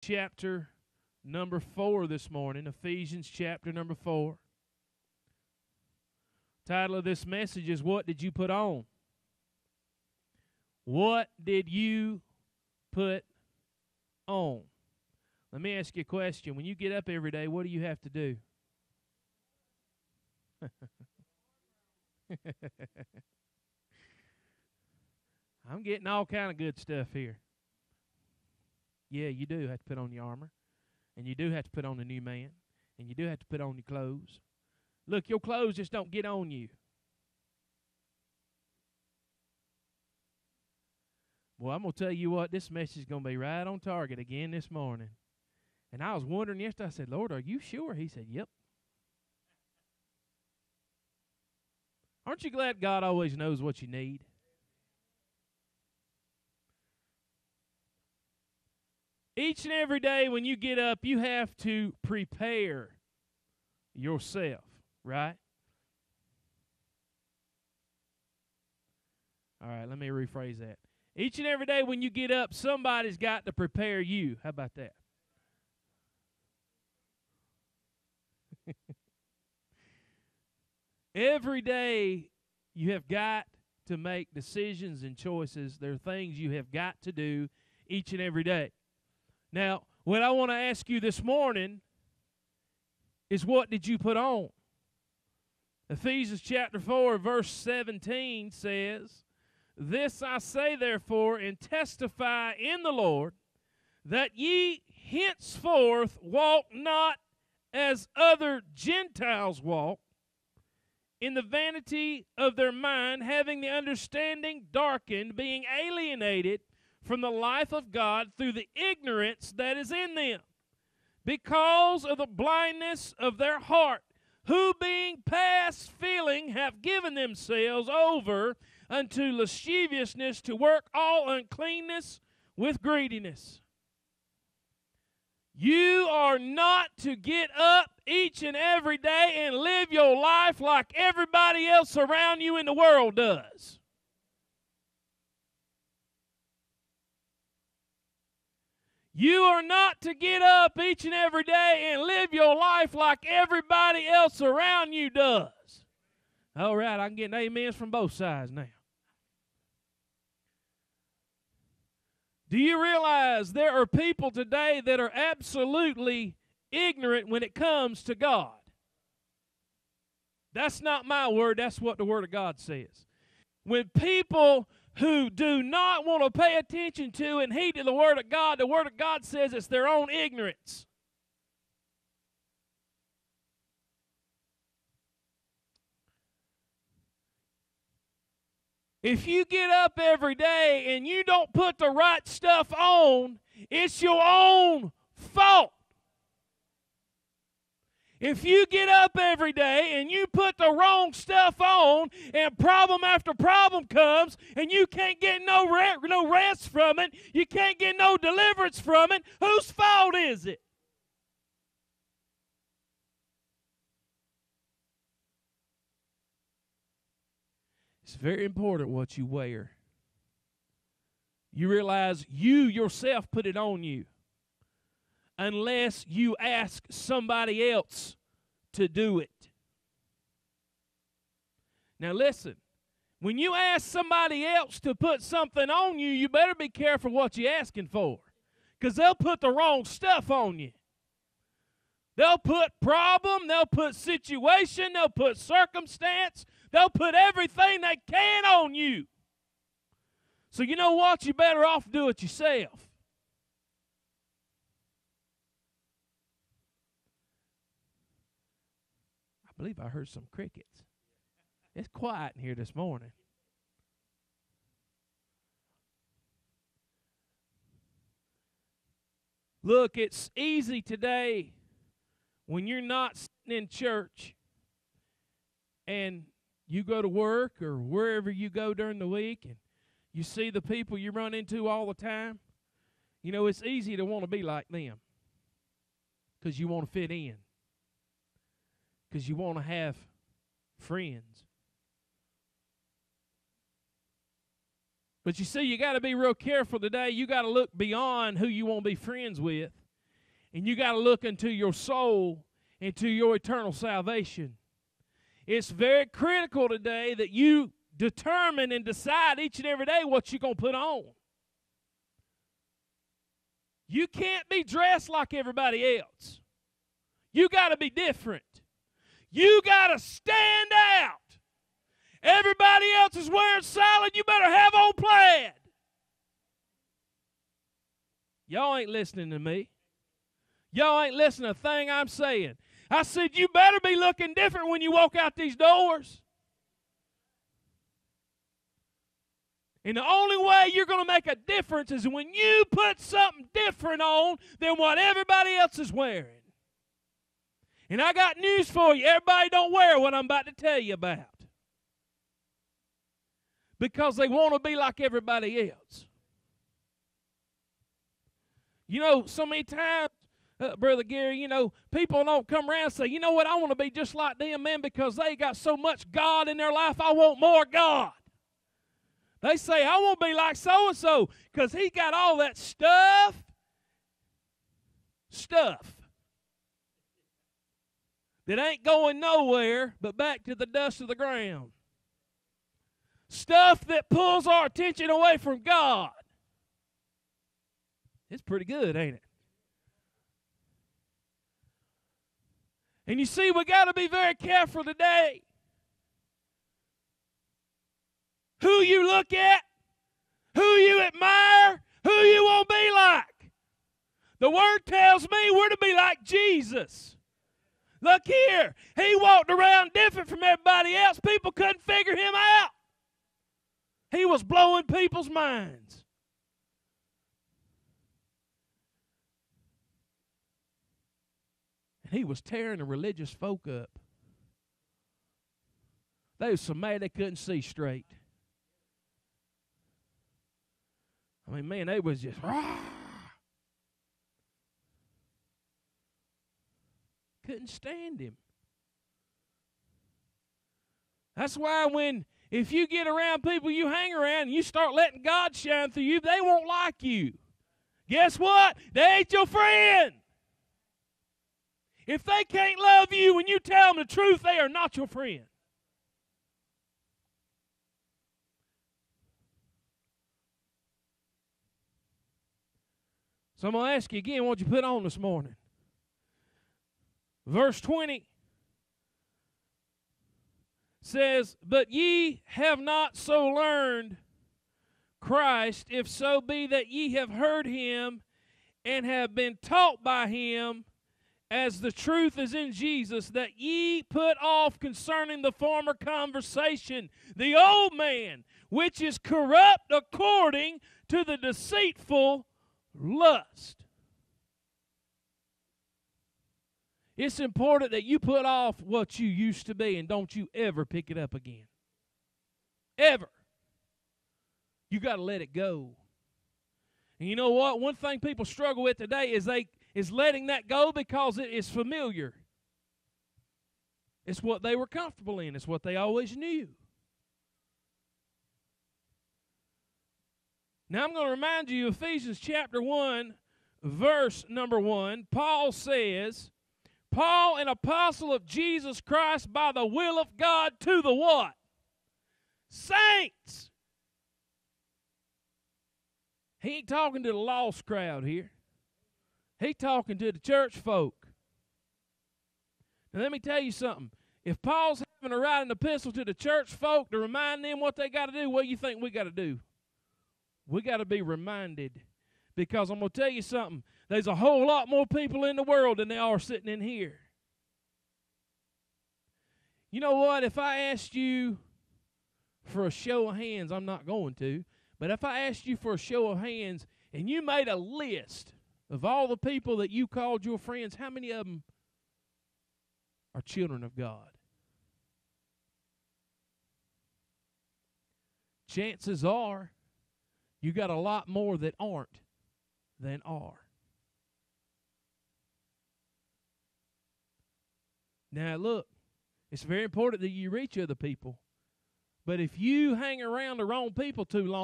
chapter number 4 this morning. Ephesians chapter number 4. Title of this message is, What Did You Put On? What did you put on? Let me ask you a question. When you get up every day, what do you have to do? I'm getting all kind of good stuff here. Yeah, you do have to put on your armor, and you do have to put on the new man, and you do have to put on your clothes. Look, your clothes just don't get on you. Well, I'm going to tell you what, this message is going to be right on target again this morning. And I was wondering yesterday, I said, Lord, are you sure? He said, yep. Aren't you glad God always knows what you need? Each and every day when you get up, you have to prepare yourself, right? All right, let me rephrase that. Each and every day when you get up, somebody's got to prepare you. How about that? Every day you have got to make decisions and choices. There are things you have got to do each and every day. Now, what I want to ask you this morning is, what did you put on? Ephesians chapter 4, verse 17 says, This I say therefore, and testify in the Lord, that ye henceforth walk not as other Gentiles walk, in the vanity of their mind, having the understanding darkened, being alienated from the life of God through the ignorance that is in them, because of the blindness of their heart, who being past feeling have given themselves over unto lasciviousness, to work all uncleanness with greediness. You are not to get up each and every day and live your life like everybody else around you in the world does. You are not to get up each and every day and live your life like everybody else around you does. All right, I'm getting amens from both sides now. Do you realize there are people today that are absolutely ignorant when it comes to God? That's not my word. That's what the Word of God says. When people who do not want to pay attention to and heed to the Word of God says it's their own ignorance. If you get up every day and you don't put the right stuff on, it's your own fault. If you get up every day and you put the wrong stuff on and problem after problem comes and you can't get no rest from it, you can't get no deliverance from it, whose fault is it? It's very important what you wear. You realize you yourself put it on you, unless you ask somebody else to do it. Now listen, when you ask somebody else to put something on you, you better be careful what you're asking for, because they'll put the wrong stuff on you. They'll put problem, they'll put situation, they'll put circumstance, they'll put everything they can on you. So you know what? You're better off do it yourself. I believe I heard some crickets. It's quiet in here this morning. Look, it's easy today when you're not sitting in church and you go to work or wherever you go during the week and you see the people you run into all the time. You know, it's easy to want to be like them because you want to fit in, because you want to have friends. But you see, you got to be real careful today. You got to look beyond who you want to be friends with, And you got to look into your soul, into your eternal salvation. It's very critical today that you determine and decide each and every day what you're going to put on. You can't be dressed like everybody else. You got to be different. You got to stand out. Everybody else is wearing salad. You better have on plaid. Y'all ain't listening to me. Y'all ain't listening to a thing I'm saying. I said you better be looking different when you walk out these doors. And the only way you're going to make a difference is when you put something different on than what everybody else is wearing. And I got news for you. Everybody don't wear what I'm about to tell you about. Because they want to be like everybody else. You know, so many times, Brother Gary, you know, people don't come around and say, you know what, I want to be just like them, man, because they got so much God in their life, I want more God. They say, I want to be like so-and-so because he got all that stuff that ain't going nowhere but back to the dust of the ground. Stuff that pulls our attention away from God. It's pretty good, ain't it? And you see, we got to be very careful today. Who you look at, who you admire, who you want to be like. The Word tells me we're to be like Jesus. Look here, he walked around different from everybody else. People couldn't figure him out. He was blowing people's minds. And he was tearing the religious folk up. They was so mad they couldn't see straight. I mean, man, they was just, rah! Couldn't stand him. That's why if you get around people you hang around and you start letting God shine through you, they won't like you. Guess what? They ain't your friend. If they can't love you when you tell them the truth, they are not your friend. So I'm going to ask you again what you put on this morning. Verse 20 says, but ye have not so learned Christ, if so be that ye have heard him and have been taught by him, as the truth is in Jesus, that ye put off concerning the former conversation the old man, which is corrupt according to the deceitful lust. It's important that you put off what you used to be and don't you ever pick it up again. Ever. You got to let it go. And you know what? One thing people struggle with today is letting that go because it is familiar. It's what they were comfortable in. It's what they always knew. Now I'm going to remind you of Ephesians chapter 1, verse number 1. Paul says, Paul, an apostle of Jesus Christ by the will of God to the what? Saints. He ain't talking to the lost crowd here. He talking to the church folk. Now let me tell you something. If Paul's having to write an epistle to the church folk to remind them what they got to do, what do you think we got to do? We got to be reminded. Because I'm going to tell you something. There's a whole lot more people in the world than there are sitting in here. You know what? If I asked you for a show of hands, I'm not going to, but if I asked you for a show of hands and you made a list of all the people that you called your friends, how many of them are children of God? Chances are you got a lot more that aren't than are. Now look, it's very important that you reach other people. But if you hang around the wrong people too long,